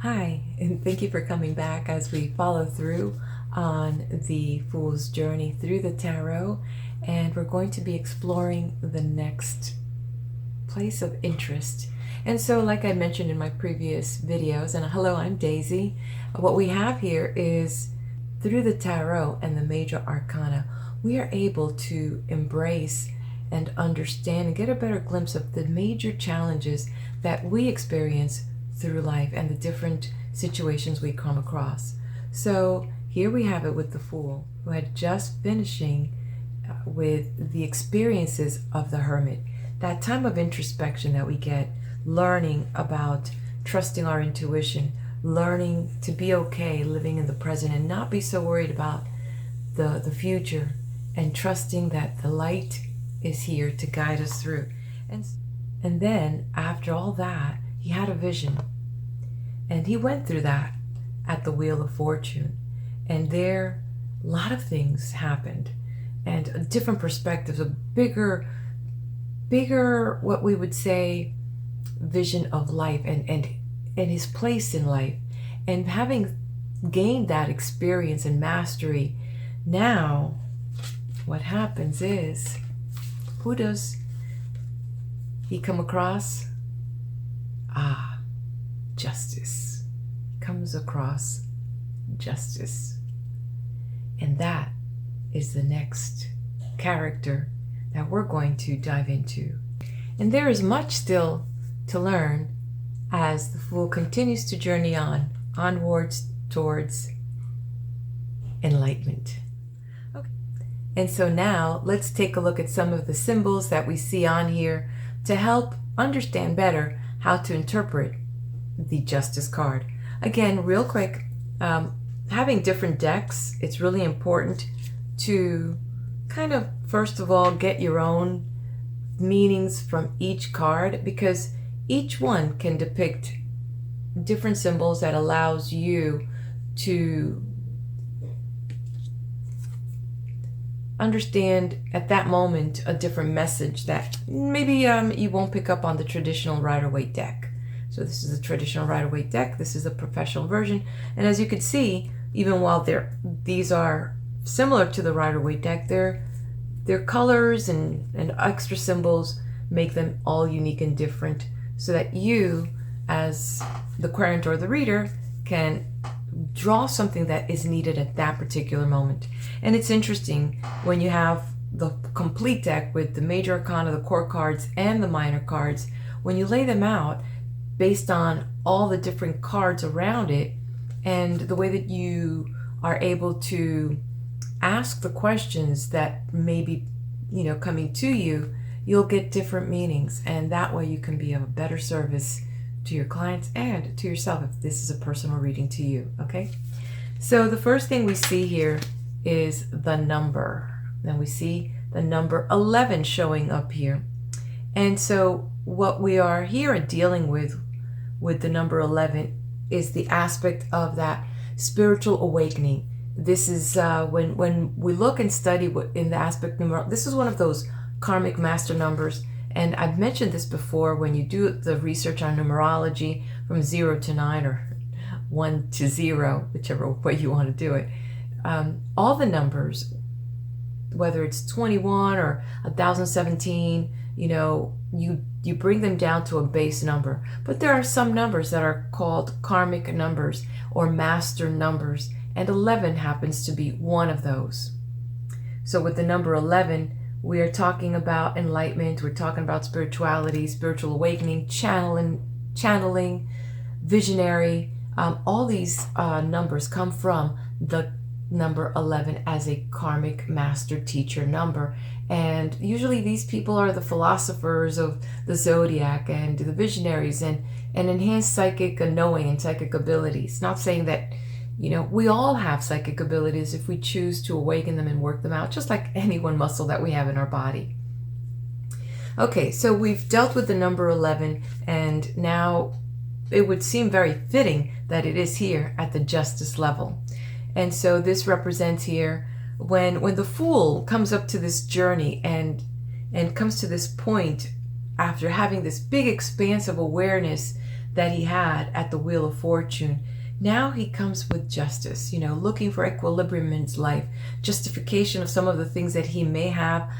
Hi, and thank you for coming back as we follow through on the Fool's Journey through the Tarot. And we're going to be exploring the next place of interest. And so, like I mentioned in my previous videos, and hello, I'm Daisy. What we have here is through the Tarot and the Major Arcana, we are able to embrace and understand and get a better glimpse of the major challenges that we experience through life and the different situations we come across. So here we have it with the Fool, who had just finishing with the experiences of the Hermit, that time of introspection that we get, learning about trusting our intuition, learning to be okay living in the present and not be so worried about the future, and trusting that the light is here to guide us through. And then after all that, he had a vision, and he went through that at the Wheel of Fortune, and there a lot of things happened, and different perspectives, a bigger what we would say vision of life, and his place in life. And having gained that experience and mastery, now what happens is, who does he come across? Justice. Comes across justice. And that is the next character that we're going to dive into. And there is much still to learn as the Fool continues to journey onwards towards enlightenment. Okay. And so now let's take a look at some of the symbols that we see on here to help understand better how to interpret the Justice card. Again, real quick, having different decks, it's really important to kind of, first of all, get your own meanings from each card, because each one can depict different symbols that allows you to understand at that moment a different message that maybe you won't pick up on the traditional Rider-Waite deck. So this is a traditional Rider-Waite deck. This is a professional version. And as you can see, even while these are similar to the Rider-Waite deck, their colors and extra symbols make them all unique and different, so that you, as the querent or the reader, can draw something that is needed at that particular moment. And it's interesting when you have the complete deck with the Major Arcana, the core cards, and the minor cards, when you lay them out based on all the different cards around it, and the way that you are able to ask the questions that may be, coming to you, you'll get different meanings, and that way you can be of a better service to your clients and to yourself if this is a personal reading to you. Okay, so the first thing we see here is the number. Then we see the number 11 showing up here, and so what we are here dealing with the number 11 is the aspect of that spiritual awakening. This is when we look and study in the aspect number, this is one of those karmic master numbers. And I've mentioned this before, when you do the research on numerology from 0 to 9 or 1 to 0, whichever way you want to do it, all the numbers, whether it's 21 or 1017, you bring them down to a base number. But there are some numbers that are called karmic numbers or master numbers, and 11 happens to be one of those. So with the number 11, we are talking about enlightenment, we're talking about spirituality, spiritual awakening, channeling, visionary. All these numbers come from the number 11 as a karmic master teacher number. And usually these people are the philosophers of the zodiac and the visionaries and enhanced psychic knowing and psychic abilities. Not saying that, we all have psychic abilities if we choose to awaken them and work them out, just like any one muscle that we have in our body. Okay, so we've dealt with the number 11, and now it would seem very fitting that it is here at the justice level. And so this represents here when the Fool comes up to this journey and comes to this point after having this big expanse of awareness that he had at the Wheel of Fortune. Now he comes with justice, looking for equilibrium in his life, justification of some of the things that he may have,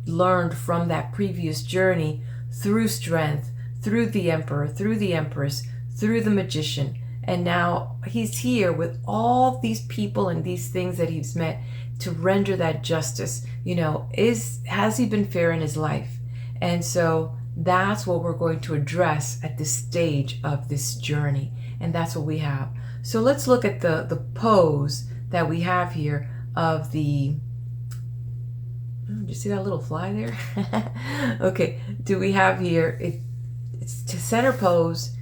learned from that previous journey through strength, through the Emperor, through the Empress, through the Magician. And now he's here with all these people and these things that he's met to render that justice. Has he been fair in his life? And so that's what we're going to address at this stage of this journey. And that's what we have. So let's look at the pose that we have here of the, do you see that little fly there? Okay, do we have here, it's to center pose,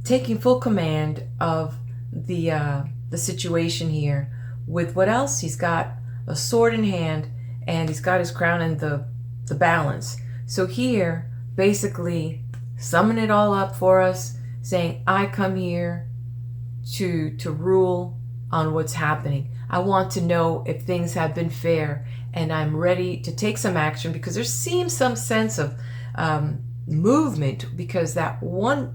taking full command of the situation here with what else? He's got a sword in hand and he's got his crown and the balance. So here, basically summing it all up for us, saying, I come here to rule on what's happening. I want to know if things have been fair, and I'm ready to take some action, because there seems some sense of movement, because that one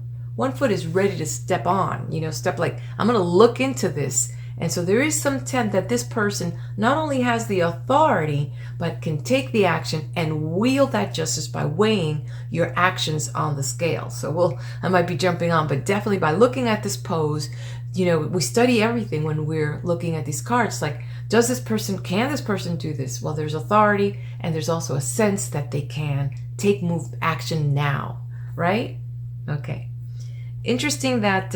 foot is ready to step on, step like, I'm going to look into this. And so there is some intent that this person not only has the authority, but can take the action and wield that justice by weighing your actions on the scale. So I might be jumping on, but definitely by looking at this pose, we study everything when we're looking at these cards. Like, can this person do this? Well, there's authority, and there's also a sense that they can take action now, right? Okay. Interesting that,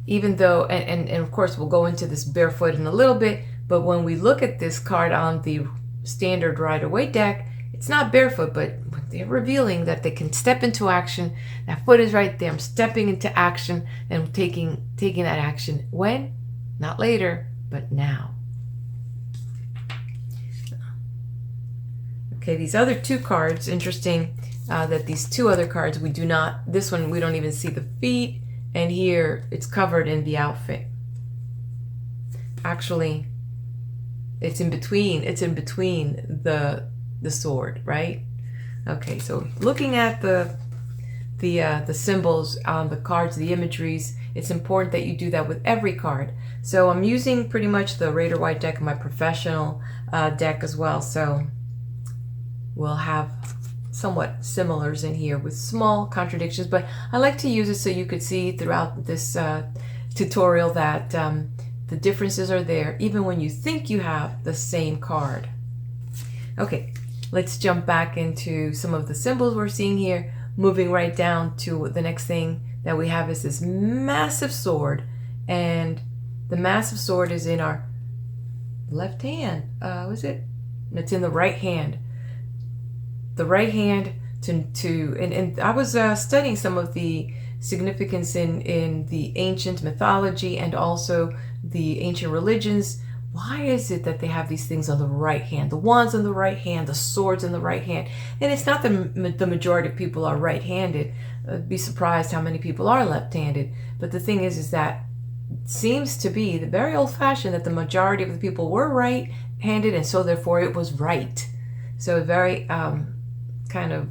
even though, and of course we'll go into this barefoot in a little bit, but when we look at this card on the standard Rider-Waite deck, it's not barefoot, but they're revealing that they can step into action. That foot is right there. I'm stepping into action and taking that action. When? Not later, but now. Okay, these other two cards, interesting that these two other cards, this one we don't even see the feet, and here it's covered in the outfit. Actually, it's in between the sword, right? Okay, so looking at the symbols on the cards, the imageries, it's important that you do that with every card. So I'm using pretty much the Rider-Waite deck, my professional deck as well. So we'll have somewhat similars in here with small contradictions, but I like to use it so you could see throughout this tutorial that the differences are there even when you think you have the same card. Okay, let's jump back into some of the symbols we're seeing here, moving right down to the next thing that we have is this massive sword, and the massive sword is in our left hand. Was it? It's in the right hand. The right hand and I was studying some of the significance in the ancient mythology and also the ancient religions. Why is it that they have these things on the right hand? The wands on the right hand, the swords in the right hand. And it's not that the majority of people are right-handed. I'd be surprised how many people are left-handed. But the thing is that it seems to be the very old-fashioned that the majority of the people were right-handed, and so therefore it was right. So very kind of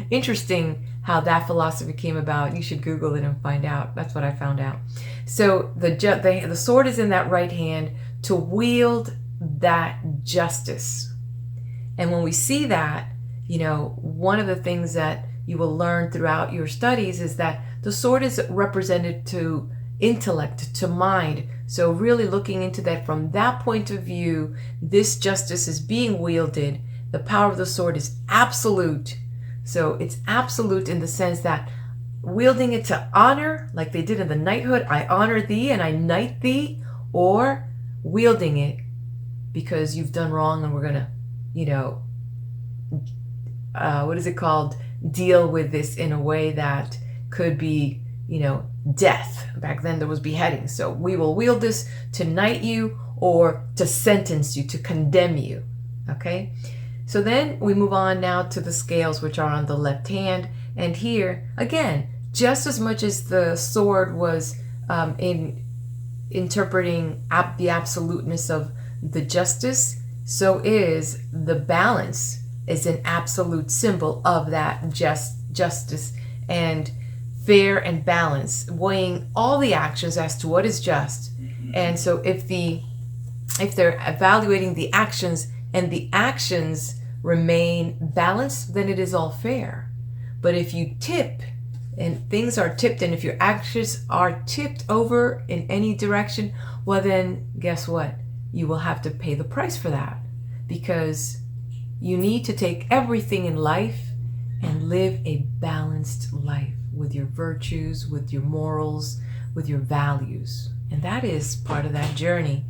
interesting how that philosophy came about. You should Google it and find out. That's what I found out. So the sword is in that right hand to wield that justice. And when we see that, one of the things that you will learn throughout your studies is that the sword is represented to intellect, to mind. So really looking into that from that point of view, this justice is being wielded. The power of the sword is absolute. So it's absolute in the sense that wielding it to honor, like they did in the knighthood, I honor thee and I knight thee, or wielding it because you've done wrong and we're going to, what is it called? Deal with this in a way that could be, death. Back then there was beheading. So we will wield this to knight you or to sentence you, to condemn you. Okay? So then we move on now to the scales, which are on the left hand. And here, again, just as much as the sword was in interpreting the absoluteness of the justice, so is the balance is an absolute symbol of that justice and fair and balanced, weighing all the actions as to what is just. And so if they're evaluating the actions and the actions remain balanced, then it is all fair. But if you tip and things are tipped, and if your actions are tipped over in any direction, well then guess what? You will have to pay the price for that, because you need to take everything in life and live a balanced life with your virtues, with your morals, with your values. And that is part of that journey.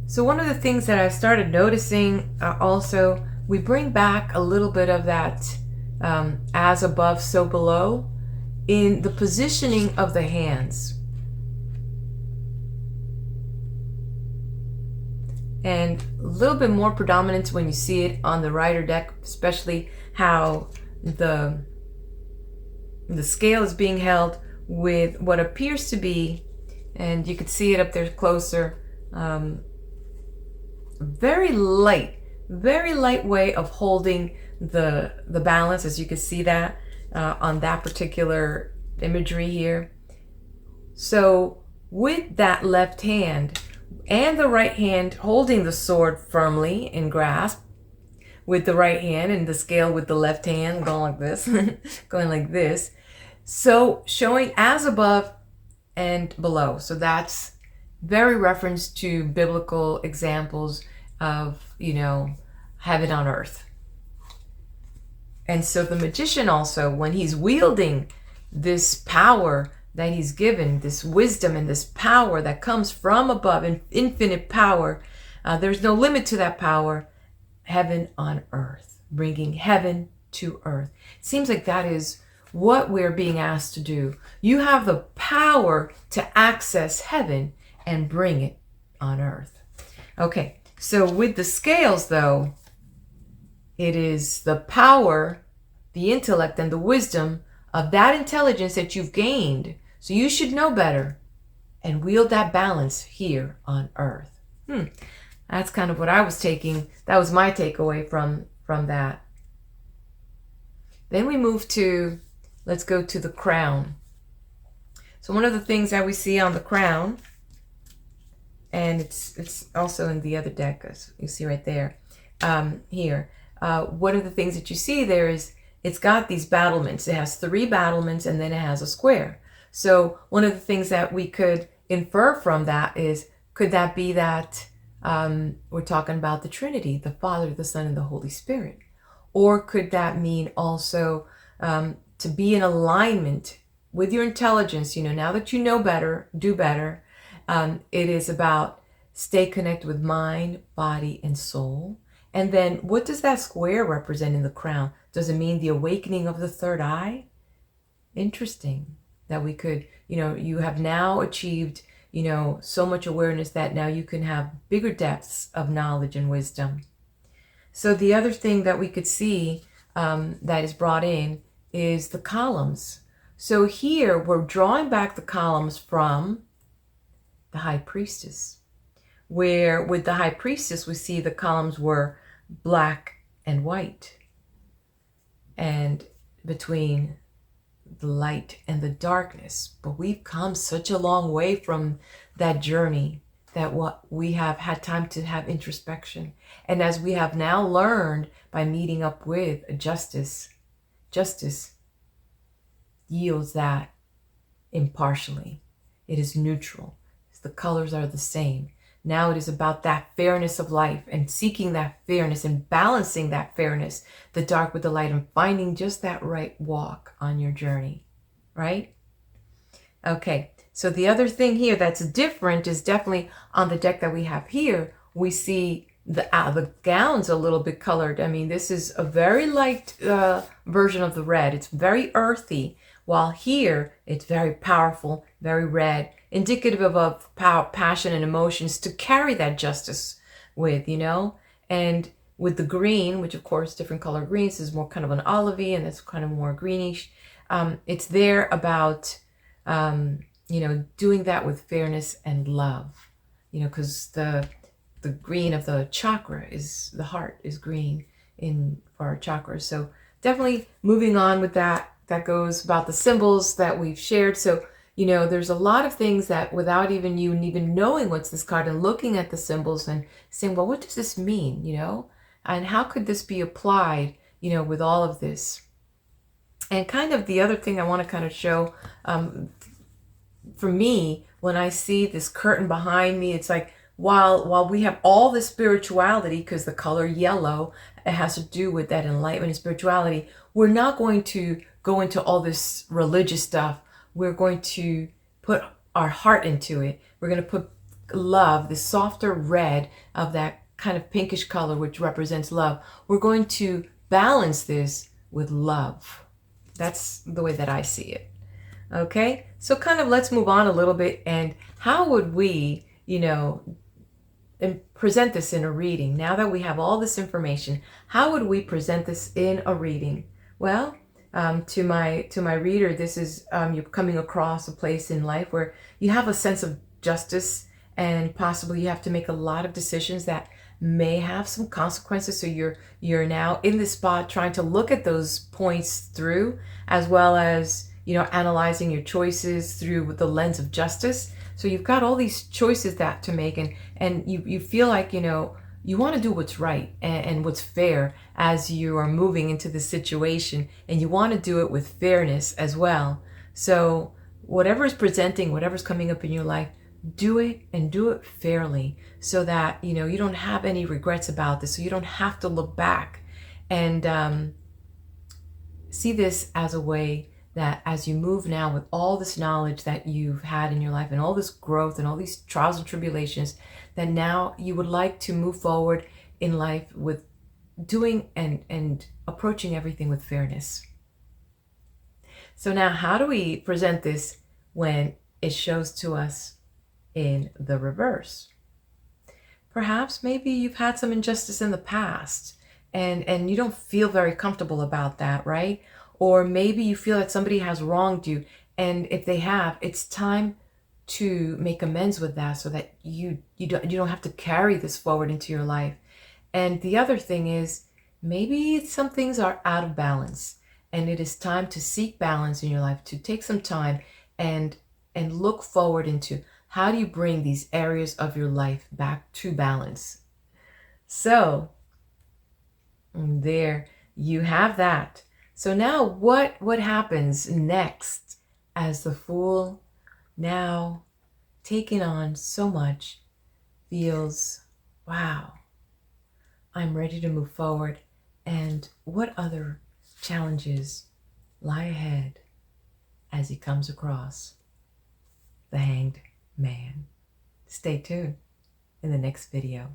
So one of the things that I started noticing also, we bring back a little bit of that as above, so below in the positioning of the hands. And a little bit more predominant when you see it on the rider deck, especially how the scale is being held with what appears to be, and you could see it up there closer, very light way of holding the balance, as you can see that on that particular imagery here. So with that left hand and the right hand holding the sword firmly in grasp, with the right hand and the scale with the left hand going like this, going like this. So showing as above and below. So that's very reference to biblical examples of, heaven on earth. And so the magician also, when he's wielding this power that he's given, this wisdom and this power that comes from above, an infinite power, there's no limit to that power, heaven on earth, bringing heaven to earth. It seems like that is what we're being asked to do. You have the power to access heaven and bring it on earth. Okay, so with the scales though, it is the power, the intellect, and the wisdom of that intelligence that you've gained. So you should know better and wield that balance here on earth. That's kind of what I was taking. That was my takeaway from that. Then we move to, let's go to the crown. So one of the things that we see on the crown, and it's also in the other deck, as you see right there, here. One of the things that you see there is it's got these battlements. It has 3 battlements, and then it has a square. So one of the things that we could infer from that is, could that be that we're talking about the Trinity, the Father, the Son, and the Holy Spirit? Or could that mean also to be in alignment with your intelligence? Now that you know better, do better. It is about stay connected with mind, body, and soul. And then what does that square represent in the crown? Does it mean the awakening of the third eye? Interesting that we could, you have now achieved, so much awareness that now you can have bigger depths of knowledge and wisdom. So the other thing that we could see that is brought in is the columns. So here we're drawing back the columns from the high priestess, where with the high priestess we see the columns were black and white, and between the light and the darkness. But we've come such a long way from that journey that what we have had time to have introspection. And as we have now learned by meeting up with justice yields that impartially. It is neutral. The colors are the same. Now it is about that fairness of life and seeking that fairness and balancing that fairness, the dark with the light, and finding just that right walk on your journey, right? Okay, so the other thing here that's different is definitely on the deck that we have here. We see the gowns a little bit colored. I mean, this is a very light version of the red. It's very earthy, while here it's very powerful, very red, indicative of power, passion, and emotions to carry that justice with, and with the green, which of course different color greens is more kind of an olivey, and it's kind of more greenish. It's there about doing that with fairness and love, because the green of the chakra is, the heart is green for our chakras. So definitely moving on with that. That goes about the symbols that we've shared. So, there's a lot of things that without even you even knowing what's this card and looking at the symbols and saying, well, what does this mean? And how could this be applied, with all of this? And kind of the other thing I want to kind of show, for me, when I see this curtain behind me, it's like, while we have all this spirituality, because the color yellow, it has to do with that enlightenment and spirituality, we're not going to go into all this religious stuff. We're going to put our heart into it. We're going to put love, the softer red of that kind of pinkish color, which represents love. We're going to balance this with love. That's the way that I see it. Okay, so kind of let's move on a little bit. And how would we, and present this in a reading? Now that we have all this information, how would we present this in a reading? Well, to my reader, this is you're coming across a place in life where you have a sense of justice, and possibly you have to make a lot of decisions that may have some consequences. So you're now in this spot trying to look at those points through, as well as analyzing your choices through the lens of justice. So you've got all these choices that to make, and you feel like you want to do what's right and what's fair as you are moving into the situation, and you want to do it with fairness as well. So whatever's presenting, whatever's coming up in your life, do it, and do it fairly, so that you don't have any regrets about this, so you don't have to look back and see this as a way that as you move now with all this knowledge that you've had in your life and all this growth and all these trials and tribulations, that now you would like to move forward in life with doing and approaching everything with fairness. So now, how do we present this when it shows to us in the reverse? Perhaps maybe you've had some injustice in the past and you don't feel very comfortable about that, right? Or maybe you feel that somebody has wronged you, and if they have, it's time to make amends with that, so that you don't have to carry this forward into your life. And the other thing is, maybe some things are out of balance, and it is time to seek balance in your life, to take some time and look forward into how do you bring these areas of your life back to balance. So there you have that. So now what happens next as the Fool, now taking on so much, feels, wow, I'm ready to move forward. And what other challenges lie ahead as he comes across the Hanged Man? Stay tuned in the next video.